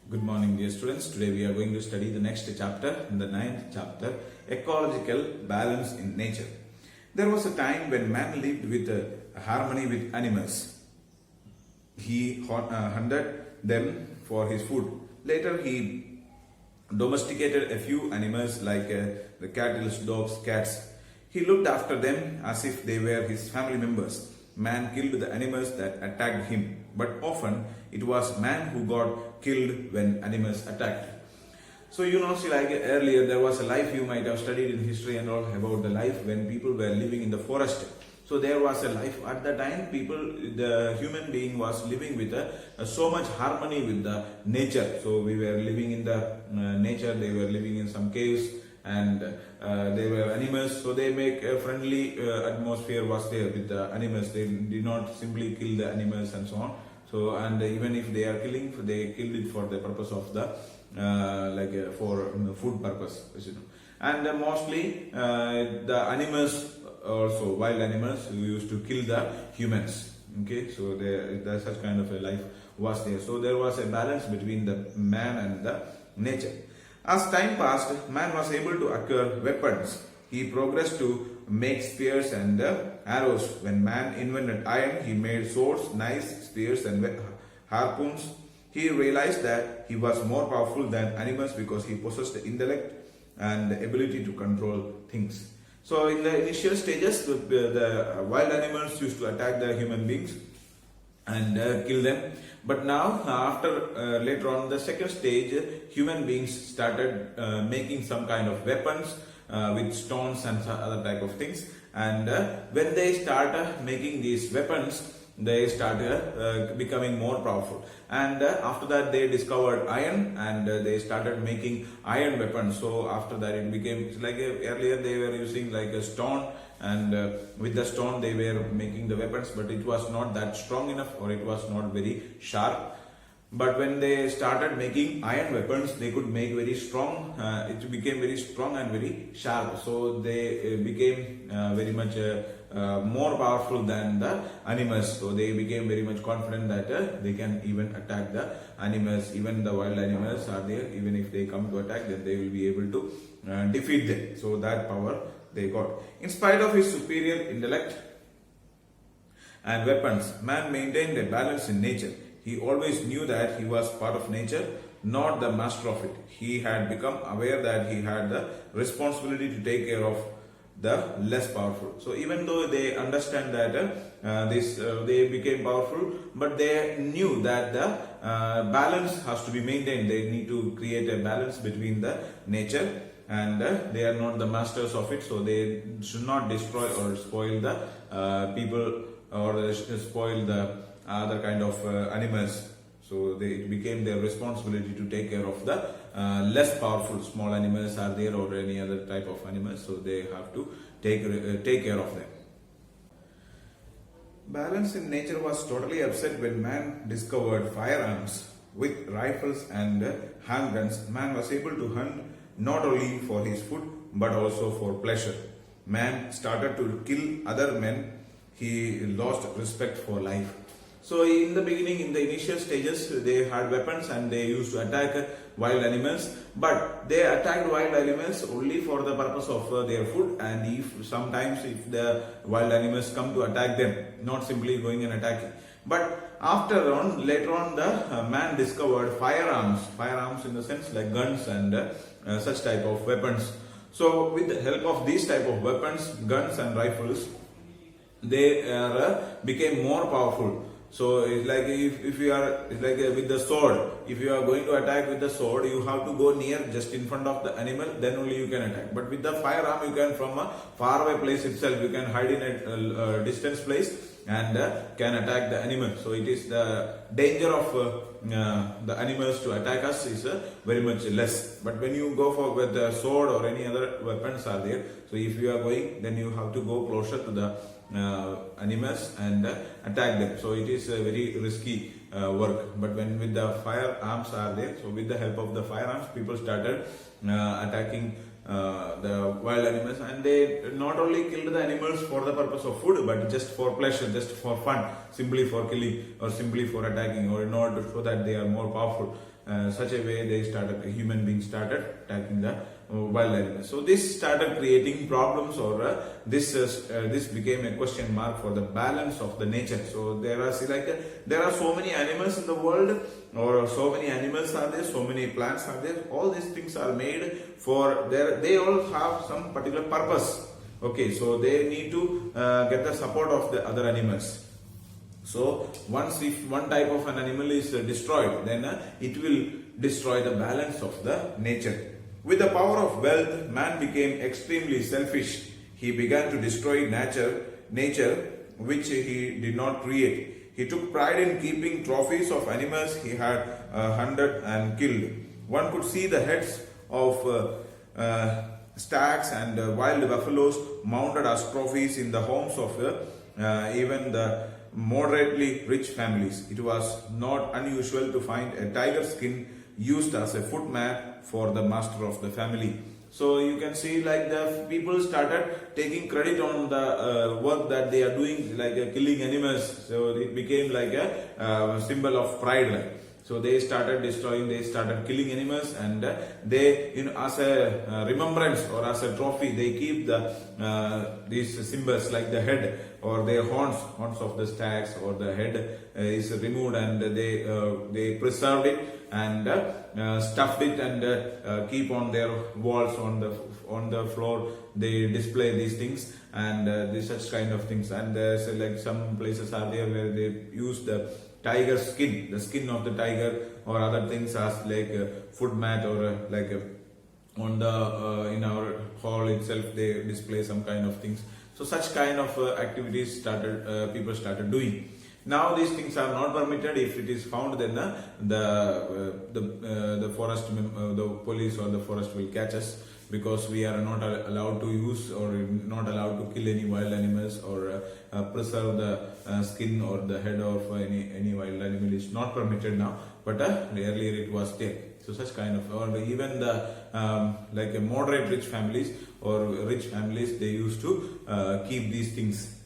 Good morning, dear students. Today we are going to study the next chapter, in the ninth chapter, Ecological Balance in Nature. There was a time when man lived with harmony with animals. He hunted them for his food. Later he domesticated a few animals like the cattle, dogs, cats. He looked after them as if they were his family members. Man killed the animals that attacked him, but often it was man who got killed when animals attacked. So see, like earlier there was a life you might have studied in history and all about the life when people were living in the forest. So there was a life at the time. The human being was living with so much harmony with the nature. So we were living in the nature. They were living in some caves, and they were animals. So they make a friendly atmosphere was there with the animals. They did not simply kill the animals and so on. So and even if they are killing, they killed it for the purpose of the for food purpose. And mostly the animals, also wild animals, who used to kill the humans. Okay, so there's such kind of a life was there. So there was a balance between the man and the nature. As time passed, man was able to acquire weapons. He progressed to make spears and arrows. When man invented iron, he made swords, knives, spears and harpoons. He realized that he was more powerful than animals because he possessed the intellect and the ability to control things. So in the initial stages, the wild animals used to attack the human beings and kill them. But now, after later on the second stage, human beings started making some kind of weapons with stones and other type of things. And when they start making these weapons, they started becoming more powerful. And after that they discovered iron, and they started making iron weapons. So after that it became like earlier they were using like a stone, and with the stone they were making the weapons, but it was not that strong enough, or it was not very sharp. But when they started making iron weapons, they could make very strong. It became very strong and very sharp. So they became very much more powerful than the animals. So they became very much confident that they can even attack the animals. Even the wild animals are there. Even if they come to attack, then they will be able to defeat them. So that power they got. In spite of his superior intellect and weapons, man maintained a balance in nature. He always knew that he was part of nature, not the master of it. He had become aware that he had the responsibility to take care of the less powerful. So even though they understand that they became powerful, but they knew that the balance has to be maintained. They need to create a balance between the nature, and they are not the masters of it. So they should not destroy or spoil the people, or spoil the other kind of animals. So it became their responsibility to take care of the less powerful small animals are there, or any other type of animals. So they have to take care of them. Balance in nature was totally upset when man discovered firearms. With rifles and handguns, man was able to hunt not only for his food but also for pleasure. Man started to kill other men. He lost respect for life. So in the beginning, in the initial stages, they had weapons and they used to attack wild animals. But they attacked wild animals only for the purpose of their food. And sometimes if the wild animals come to attack them, not simply going and attacking. But later on, the man discovered firearms in the sense like guns and such type of weapons. So with the help of these type of weapons, guns and rifles, they became more powerful. So it's like if you are, it's like with the sword, if you are going to attack with the sword, you have to go near, just in front of the animal, then only you can attack. But with the firearm, you can from a faraway place itself, you can hide in a distance place and can attack the animal. So it is the danger of the animals to attack us is very much less. But when you go for with the sword or any other weapons are there, so if you are going, then you have to go closer to the animals and attack them. So it is a very risky work. But when with the firearms are there, so with the help of the firearms, people started attacking the wild animals, and they not only killed the animals for the purpose of food, but just for pleasure, just for fun, simply for killing or simply for attacking, or in order to show that they are more powerful. such a way human beings started attacking the wild animals. So this started creating problems, or this became a question mark for the balance of the nature. So there are so many animals in the world, or so many animals are there, so many plants are there. All these things are made for they all have some particular purpose. Okay, so they need to get the support of the other animals. So if one type of an animal is destroyed, then it will destroy the balance of the nature. With the power of wealth, man became extremely selfish. He began to destroy nature which he did not create. He took pride in keeping trophies of animals he had hunted and killed. One could see the heads of stags and wild buffaloes mounted as trophies in the homes of even the moderately rich families. It was not unusual to find a tiger skin used as a footmat for the master of the family. So you can see the people started taking credit on the work that they are doing, killing animals. So it became like a symbol of pride. So they started destroying, they started killing animals, and they, as a remembrance or as a trophy, they keep these symbols like the head or their horns of the stags, or the head is removed, and they preserved it and stuffed it and keep on their walls, on the floor. They display these things and such kind of things. And there's some places are there where they use the tiger skin, the skin of the tiger or other things as foot mat, or on the in our hall itself they display some kind of things. So such kind of activities people started doing. Now these things are not permitted. If it is found, then the forest, the police or the forest will catch us, because we are not allowed to use or not allowed to kill any wild animals, or preserve the skin or the head of any wild animal is not permitted now, but earlier it was there. So such kind of, or even the moderate rich families or rich families, they used to keep these things